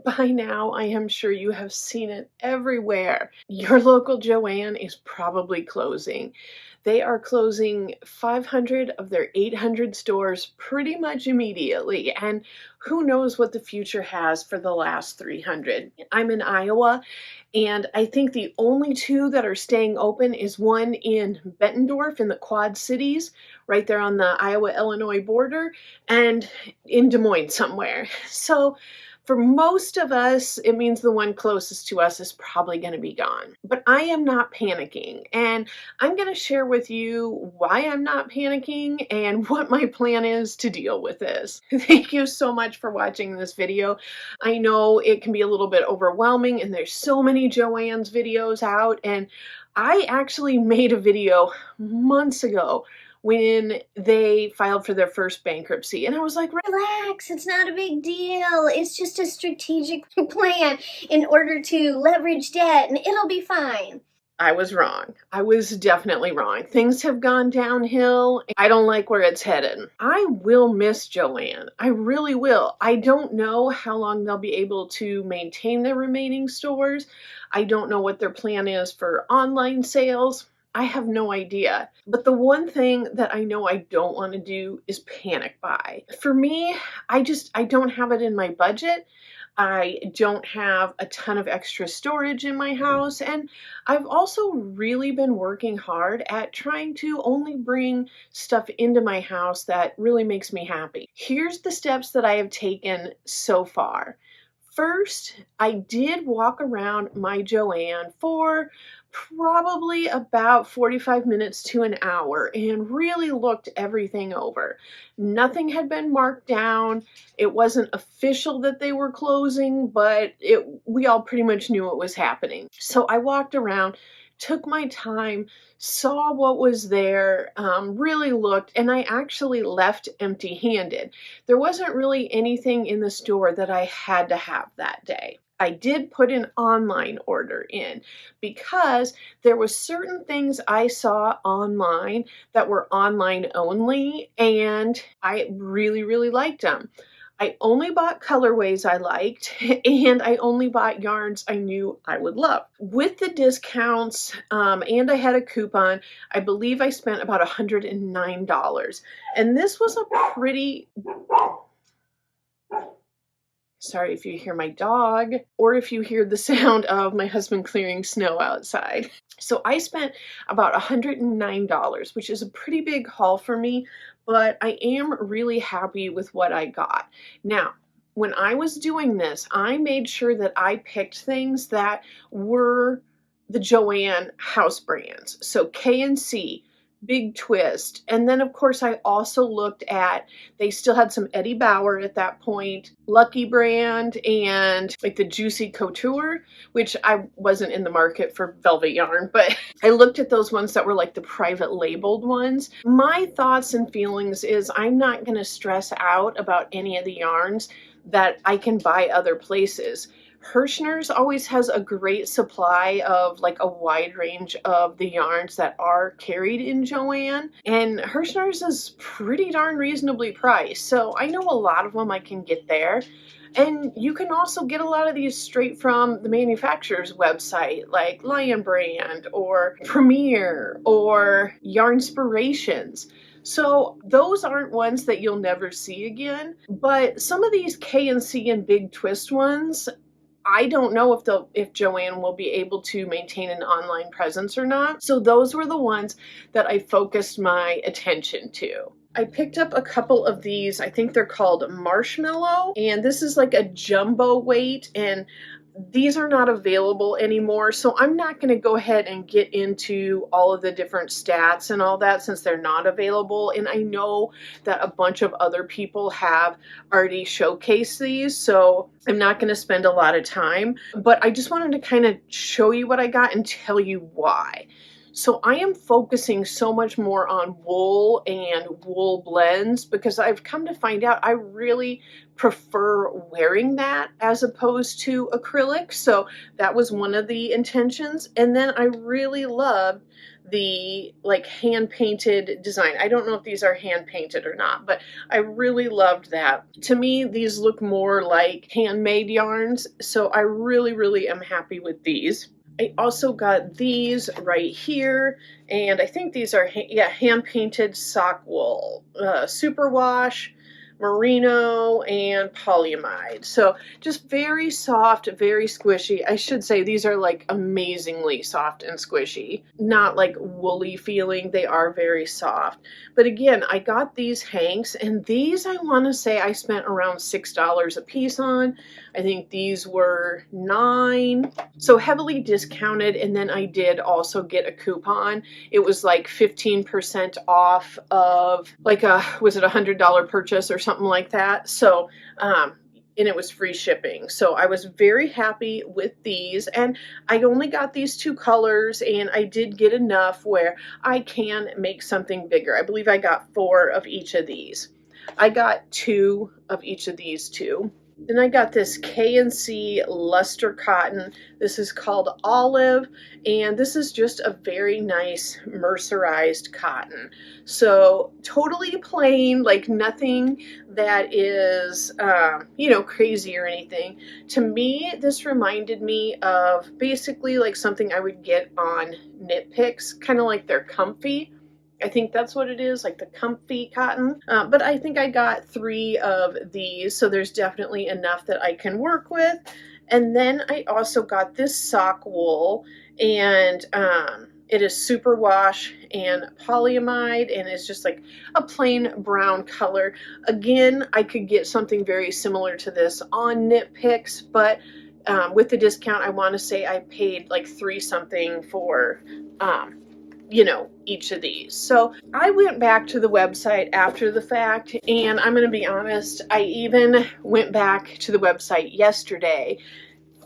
By now, I am sure you have seen it everywhere. Your local Joanne is probably closing. They are closing 500 of their 800 stores pretty much immediately, and who knows what the future has for the last 300. I'm in Iowa, and I think the only two that are staying open is one in Bettendorf in the Quad Cities, right there on the Iowa-Illinois border, and in Des Moines somewhere. So for most of us, it means the one closest to us is probably going to be gone. But I am not panicking, and I'm going to share with you why I'm not panicking and what my plan is to deal with this. Thank you so much for watching this video. I know it can be a little bit overwhelming, and there's so many Joanne's videos out, and I actually made a video months ago when they filed for their first bankruptcy. And I was like, relax, it's not a big deal. It's just a strategic plan in order to leverage debt, and it'll be fine. I was wrong. I was definitely wrong. Things have gone downhill. I don't like where it's headed. I will miss Joanne. I really will. I don't know how long they'll be able to maintain their remaining stores. I don't know what their plan is for online sales. I have no idea. But the one thing that I know I don't want to do is panic buy. For me, I don't have it in my budget. I don't have a ton of extra storage in my house, and I've also really been working hard at trying to only bring stuff into my house that really makes me happy. Here's the steps that I have taken so far. First, I did walk around my Joanne for probably about 45 minutes to an hour and really looked everything over. Nothing had been marked down. It wasn't official that they were closing, but we all pretty much knew what was happening. So I walked around, took my time, saw what was there, really looked, and I actually left empty-handed. There wasn't really anything in the store that I had to have that day. I did put an online order in because there were certain things I saw online that were online only, and I really, really liked them. I only bought colorways I liked, and I only bought yarns I knew I would love. With the discounts, and I had a coupon, I believe I spent about $109. And this was a pretty... Sorry if you hear my dog, or if you hear the sound of my husband clearing snow outside. So I spent about $109, which is a pretty big haul for me, but I am really happy with what I got. Now, when I was doing this, I made sure that I picked things that were the Joanne house brands. So K&C, Big Twist. And then, of course, I also looked at, they still had some Eddie Bauer at that point, Lucky Brand, and like the Juicy Couture, which I wasn't in the market for velvet yarn, but I looked at those ones that were like the private labeled ones. My thoughts and feelings is I'm not going to stress out about any of the yarns that I can buy other places. Hirschner's always has a great supply of like a wide range of the yarns that are carried in Joanne, and Hirschner's is pretty darn reasonably priced. So I know a lot of them I can get there. And you can also get a lot of these straight from the manufacturer's website, like Lion Brand or Premier or Yarnspirations. So those aren't ones that you'll never see again. But some of these K&C and Big Twist ones, I don't know if Joanne will be able to maintain an online presence or not. So those were the ones that I focused my attention to. I picked up a couple of these, I think they're called Marshmallow, and this is like a jumbo weight, and these are not available anymore, so I'm not going to go ahead and get into all of the different stats and all that since they're not available, and I know that a bunch of other people have already showcased these, so I'm not going to spend a lot of time, but I just wanted to kind of show you what I got and tell you why. So I am focusing so much more on wool and wool blends because I've come to find out I really prefer wearing that as opposed to acrylic. So that was one of the intentions. And then I really loved the like hand painted design. I don't know if these are hand painted or not, but I really loved that. To me, these look more like handmade yarns, so I really am happy with these. I also got these right here, and I think these are hand painted sock wool, superwash, merino, and polyamide. So just very soft, very squishy. I should say these are like amazingly soft and squishy, not like woolly feeling. They are very soft. But again, I got these hanks, and these I want to say I spent around $6 a piece on. I think these were $9, so heavily discounted. And then I did also get a coupon. It was like 15% off of like was it $100 purchase or something like that. So and it was free shipping. So I was very happy with these, and I only got these 2 colors, and I did get enough where I can make something bigger. I believe I got 4 of each of these. I got 2 of each of these too. Then I got this K&C luster cotton. This is called Olive, and this is just a very nice mercerized cotton. So totally plain, like nothing that is, crazy or anything. To me, this reminded me of basically like something I would get on Knit Picks, kind of like they're comfy. I think that's what it is, like the comfy cotton. But I think I got 3 of these, so there's definitely enough that I can work with. And then I also got this sock wool, and it is superwash and polyamide, and it's just like a plain brown color. Again, I could get something very similar to this on Knit Picks, but with the discount, I want to say I paid like 3 something for each of these. So I went back to the website after the fact, and I'm going to be honest, I even went back to the website yesterday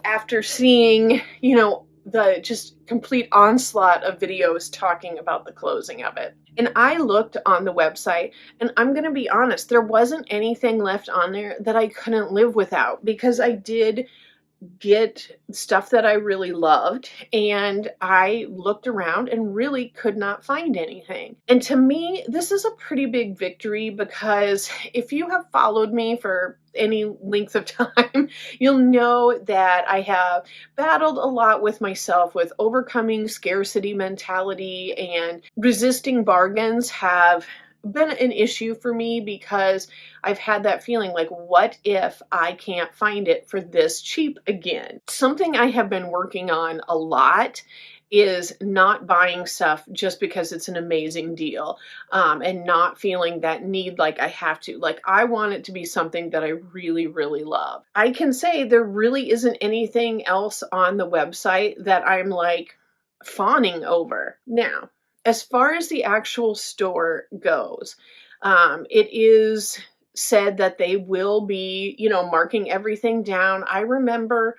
after seeing, the just complete onslaught of videos talking about the closing of it. And I looked on the website, and I'm going to be honest, there wasn't anything left on there that I couldn't live without, because I did get stuff that I really loved, and I looked around and really could not find anything. And to me, this is a pretty big victory, because if you have followed me for any length of time, you'll know that I have battled a lot with myself with overcoming scarcity mentality, and resisting bargains have been an issue for me, because I've had that feeling like, what if I can't find it for this cheap again? Something I have been working on a lot is not buying stuff just because it's an amazing deal, and not feeling that need like I have to. Like, I want it to be something that I really love. I can say there really isn't anything else on the website that I'm like fawning over. Now, as far as the actual store goes, it is said that they will be, marking everything down. I remember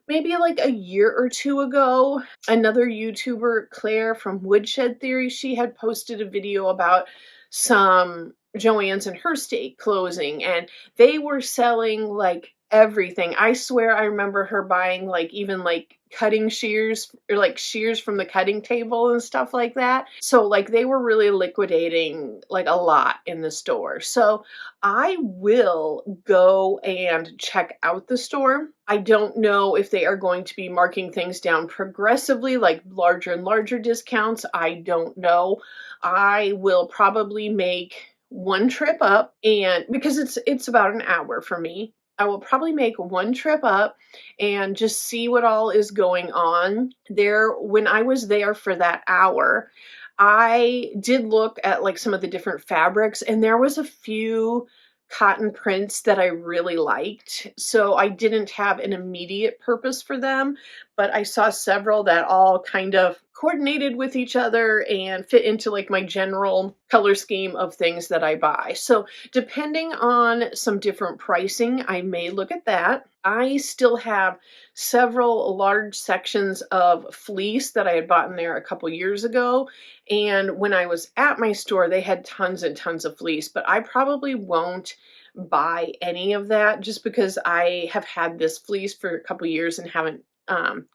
maybe like a year or 2 ago, another YouTuber, Claire from Woodshed Theory, she had posted a video about some Joann's and her state closing, and they were selling like everything. I swear I remember her buying like even like cutting shears, or like shears from the cutting table and stuff like that. So like they were really liquidating like a lot in the store. So I will go and check out the store. I don't know if they are going to be marking things down progressively, like larger and larger discounts. I don't know. I will probably make one trip up, and because it's about an hour for me, I will probably make one trip up and just see what all is going on there. When I was there for that hour, I did look at like some of the different fabrics, and there was a few cotton prints that I really liked. So I didn't have an immediate purpose for them, but I saw several that all kind of coordinated with each other and fit into like my general color scheme of things that I buy. So depending on some different pricing, I may look at that. I still have several large sections of fleece that I had bought in there a couple years ago. And when I was at my store, they had tons and tons of fleece, but I probably won't buy any of that just because I have had this fleece for a couple years and haven't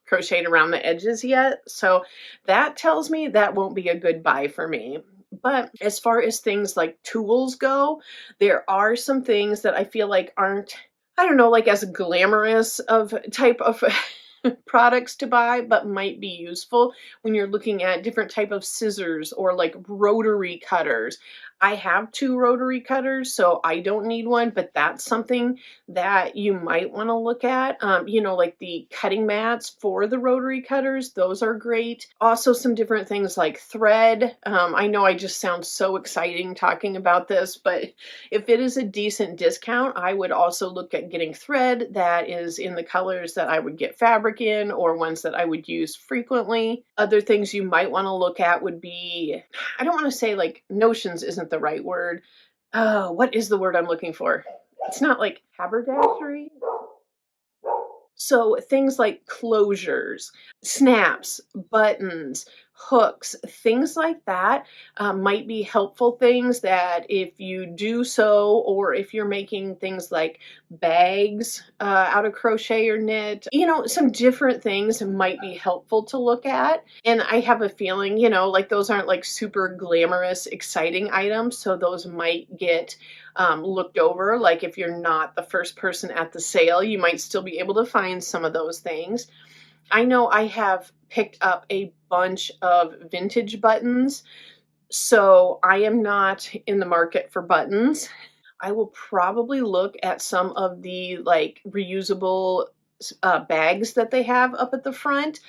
crocheted around the edges yet. So that tells me that won't be a good buy for me. But as far as things like tools go, there are some things that I feel like aren't, I don't know, like as glamorous of type of products to buy, but might be useful when you're looking at different type of scissors or like rotary cutters. I have two rotary cutters, so I don't need one, but that's something that you might want to look at. Like the cutting mats for the rotary cutters, those are great. Also, some different things like thread. I know I just sound so exciting talking about this, but if it is a decent discount, I would also look at getting thread that is in the colors that I would get fabric in or ones that I would use frequently. Other things you might want to look at would be, I don't want to say like notions isn't the right word. What is the word I'm looking for? It's not like haberdashery. So things like closures, snaps, buttons, hooks, things like that might be helpful things that if you do so, or if you're making things like bags out of crochet or knit, some different things might be helpful to look at. And I have a feeling, like those aren't like super glamorous, exciting items. So those might get looked over. Like if you're not the first person at the sale, you might still be able to find some of those things. I know I have picked up a bunch of vintage buttons, so I am not in the market for buttons. I will probably look at some of the like reusable bags that they have up at the front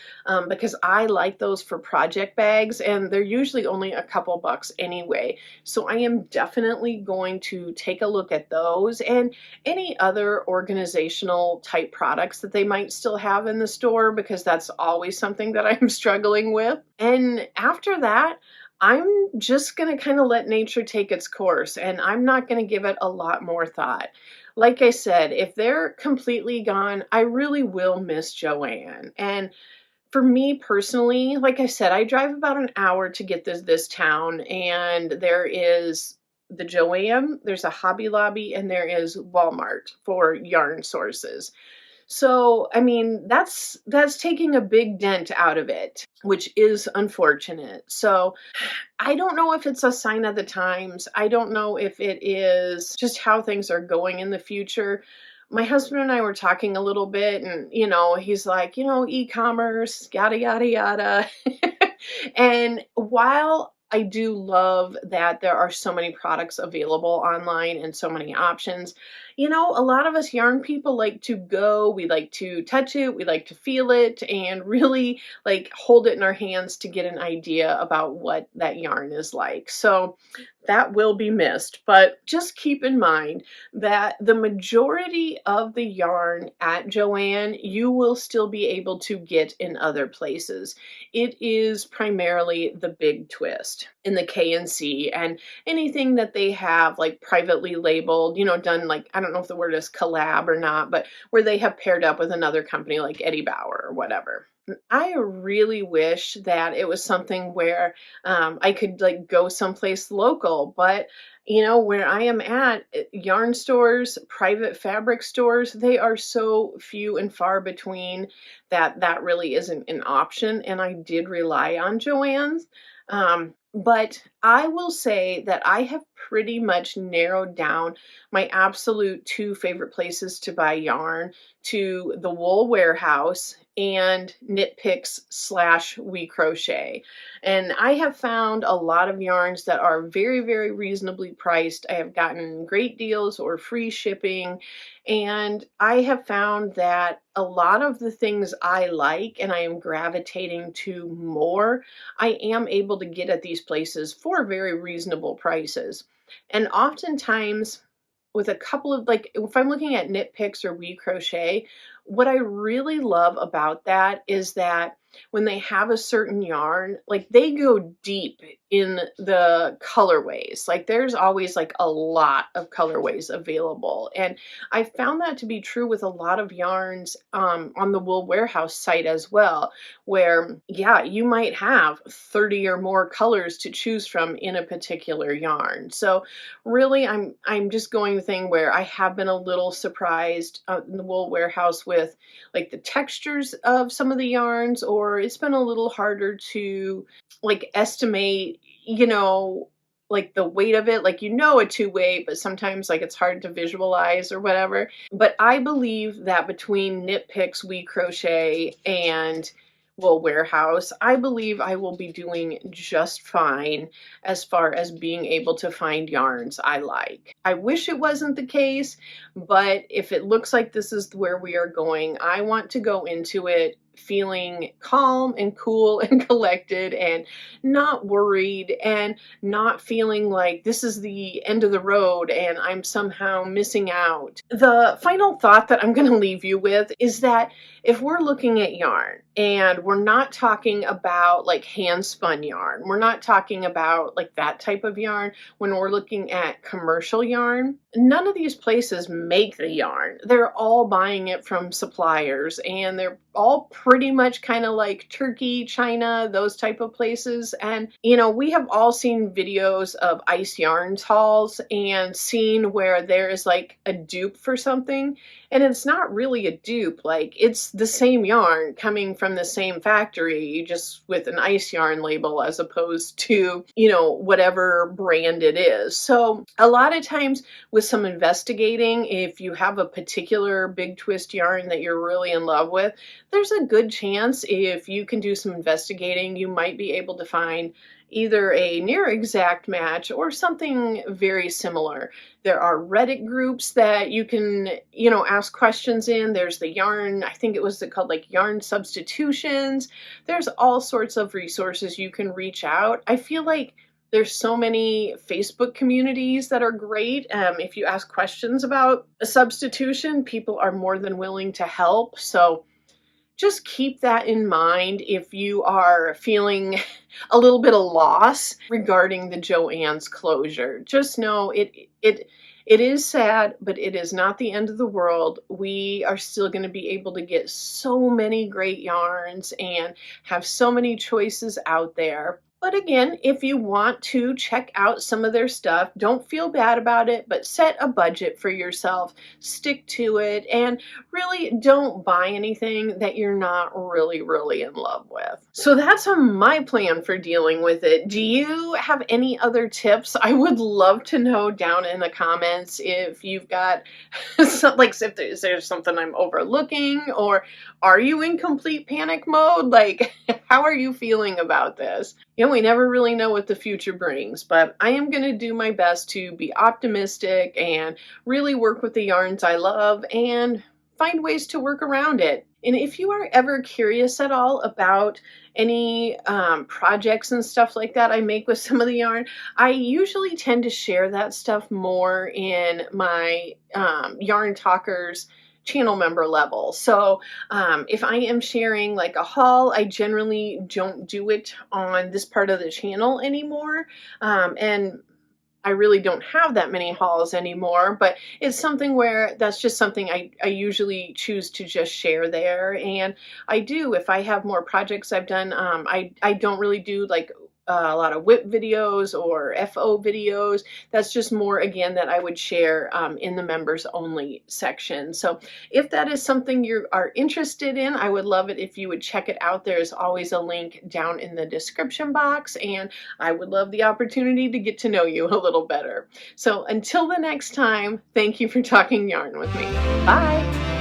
because I like those for project bags and they're usually only a couple bucks anyway. So I am definitely going to take a look at those and any other organizational type products that they might still have in the store because that's always something that I'm struggling with. And after that, I'm just going to kind of let nature take its course and I'm not going to give it a lot more thought. Like I said, if they're completely gone, I really will miss Joanne. And for me personally, like I said, I drive about an hour to get this town and there is the Joanne, there's a Hobby Lobby, and there is Walmart for yarn sources. So, I mean, that's taking a big dent out of it, which is unfortunate. So, I don't know if it's a sign of the times. I don't know if it is just how things are going in the future. My husband and I were talking a little bit, and he's like, e-commerce, yada, yada, yada. And while I do love that there are so many products available online and so many options, a lot of us yarn people like to go, we like to touch it, we like to feel it, and really like hold it in our hands to get an idea about what that yarn is like. So that will be missed, but just keep in mind that the majority of the yarn at Joanne you will still be able to get in other places. It is primarily the Big Twist in the K&C and anything that they have like privately labeled, done like, I don't know if the word is collab or not, but where they have paired up with another company like Eddie Bauer or whatever. I really wish that it was something where I could like go someplace local, but where I am at, yarn stores, private fabric stores, they are so few and far between that that really isn't an option. And I did rely on Joann's. But I will say that I have pretty much narrowed down my absolute two favorite places to buy yarn to the Wool Warehouse and Knit Picks / We Crochet. And I have found a lot of yarns that are very, very reasonably priced. I have gotten great deals or free shipping. And I have found that a lot of the things I like and I am gravitating to more, I am able to get at these places for very reasonable prices. And oftentimes, with a couple of like, if I'm looking at Knit Picks or We Crochet, what I really love about that is that when they have a certain yarn, like they go deep in the colorways. Like there's always like a lot of colorways available. And I found that to be true with a lot of yarns on the Wool Warehouse site as well, where yeah, you might have 30 or more colors to choose from in a particular yarn. So really I'm just going the thing where I have been a little surprised in the Wool Warehouse with like the textures of some of the yarns, or it's been a little harder to like estimate, like the weight of it, like a two-way, but sometimes like it's hard to visualize or whatever. But I believe that between Knit Picks, We Crochet, and Wool Warehouse, I believe I will be doing just fine as far as being able to find yarns I like. I wish it wasn't the case, but if it looks like this is where we are going, I want to go into it feeling calm and cool and collected and not worried and not feeling like this is the end of the road and I'm somehow missing out. The final thought that I'm going to leave you with is that if we're looking at yarn and we're not talking about like hand spun yarn, we're not talking about like that type of yarn, when we're looking at commercial yarn, none of these places make the yarn. They're all buying it from suppliers, and they're all pretty much kind of like Turkey, China, those type of places. And we have all seen videos of Ice Yarns hauls and seen where there is like a dupe for something, and it's not really a dupe. Like it's the same yarn coming from the same factory, just with an Ice Yarn label as opposed to, whatever brand it is. So a lot of times with some investigating, if you have a particular big twist yarn that you're really in love with, there's a good chance if you can do some investigating, you might be able to find either a near exact match or something very similar. There are Reddit groups that you can, ask questions in. There's the yarn, I think it was called like yarn substitutions. There's all sorts of resources you can reach out. I feel like there's so many Facebook communities that are great. If you ask questions about a substitution, people are more than willing to help. So just keep that in mind if you are feeling a little bit of loss regarding the Joann's closure. Just know it is sad, but it is not the end of the world. We are still going to be able to get so many great yarns and have so many choices out there. But again, if you want to check out some of their stuff, don't feel bad about it, but set a budget for yourself, stick to it, and really don't buy anything that you're not really, really in love with. So that's my plan for dealing with it. Do you have any other tips? I would love to know down in the comments if you've got if there's something I'm overlooking, or are you in complete panic mode? Like, how are you feeling about this? We never really know what the future brings, but I am going to do my best to be optimistic and really work with the yarns I love and find ways to work around it. And if you are ever curious at all about any projects and stuff like that I make with some of the yarn, I usually tend to share that stuff more in my Yarn Talkers channel member level. So if I am sharing like a haul, I generally don't do it on this part of the channel anymore. And I really don't have that many hauls anymore, but it's something where that's just something I usually choose to just share there. And I do, if I have more projects I've done, I don't really do like a lot of whip videos or FO videos. That's just more, again, that I would share in the members only section. So if that is something you are interested in, I would love it if you would check it out. There's always a link down in the description box, and I would love the opportunity to get to know you a little better. So until the next time, thank you for talking yarn with me. Bye.